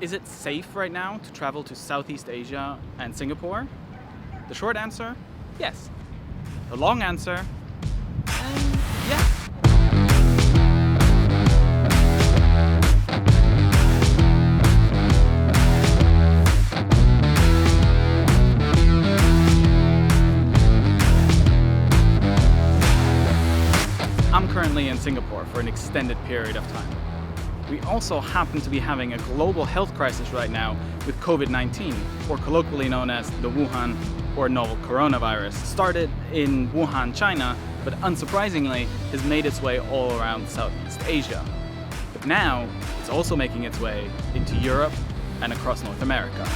Is it safe right now to travel to Southeast Asia and Singapore? The short answer, yes. The long answer, yes. I'm currently in Singapore for an extended period of time. We also happen to be having a global health crisis right now with Covid-19, or colloquially known as the Wuhan or novel coronavirus. Started in Wuhan, China, but unsurprisingly has made its way all around Southeast Asia. But now it's also making its way into Europe and across North America.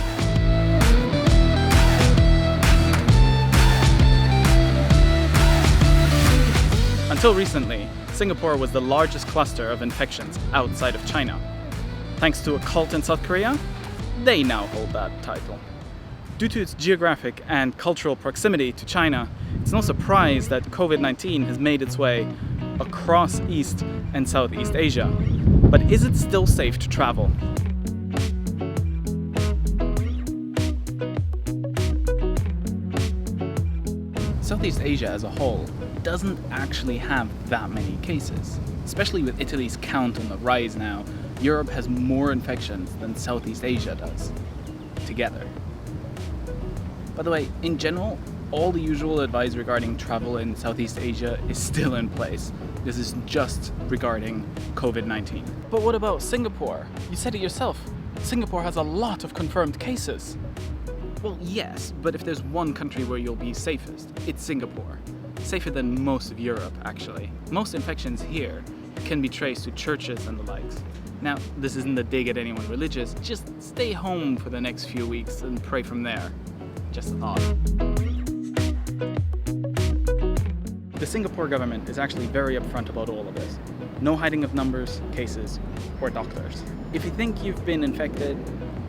Until recently, Singapore was the largest cluster of infections outside of China. Thanks to a cult in South Korea, they now hold that title. Due to its geographic and cultural proximity to China, it's no surprise that COVID-19 has made its way across East and Southeast Asia. But is it still safe to travel? Southeast Asia as a whole doesn't actually have that many cases. Especially with Italy's count on the rise now, Europe has more infections than Southeast Asia does, together. By the way, in general, all the usual advice regarding travel in Southeast Asia is still in place. This is just regarding COVID-19. But what about Singapore? You said it yourself. Singapore has a lot of confirmed cases. Well, yes, but if there's one country where you'll be safest, it's Singapore. Safer than most of Europe, actually. Most infections here can be traced to churches and the likes. Now, this isn't a dig at anyone religious, just stay home for the next few weeks and pray from there. Just a thought. The Singapore government is actually very upfront about all of this. No hiding of numbers, cases, or doctors. If you think you've been infected,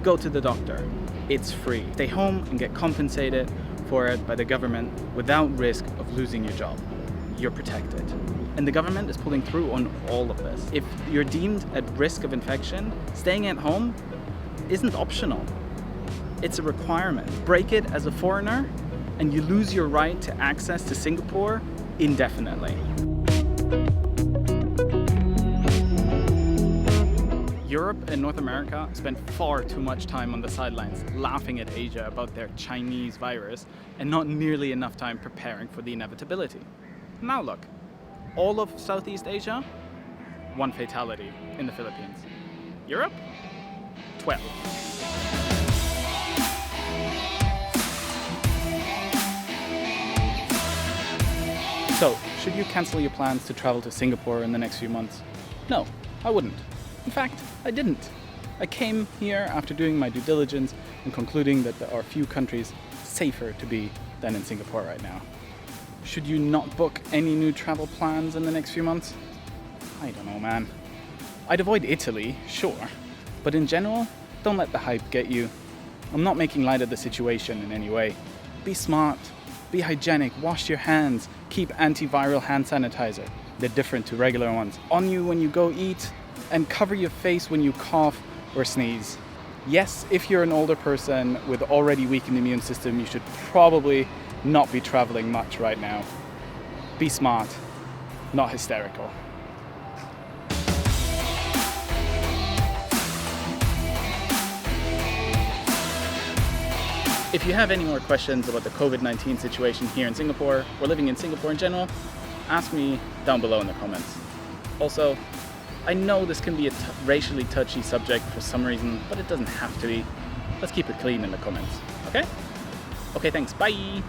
go to the doctor. It's free. Stay home and get compensated for it by the government without risk of losing your job. You're protected. And the government is pulling through on all of this. If you're deemed at risk of infection, staying at home isn't optional. It's a requirement. Break it as a foreigner and you lose your right to access to Singapore indefinitely. Europe and North America spent far too much time on the sidelines laughing at Asia about their Chinese virus and not nearly enough time preparing for the inevitability. Now look, all of Southeast Asia, 1 fatality in the Philippines. Europe, 12. So, should you cancel your plans to travel to Singapore in the next few months? No, I wouldn't. In fact, I didn't. I came here after doing my due diligence and concluding that there are few countries safer to be than in Singapore right now. Should you not book any new travel plans in the next few months? I don't know, man. I'd avoid Italy, sure. But in general, don't let the hype get you. I'm not making light of the situation in any way. Be smart, be hygienic, wash your hands, keep antiviral hand sanitizer. They're different to regular ones. On you when you go eat, and cover your face when you cough or sneeze. Yes, if you're an older person with already weakened immune system, you should probably not be traveling much right now. Be smart, not hysterical. If you have any more questions about the COVID-19 situation here in Singapore, or living in Singapore in general, ask me down below in the comments. Also, I know this can be a racially touchy subject for some reason, but it doesn't have to be. Let's keep it clean in the comments, okay? Okay, thanks, bye!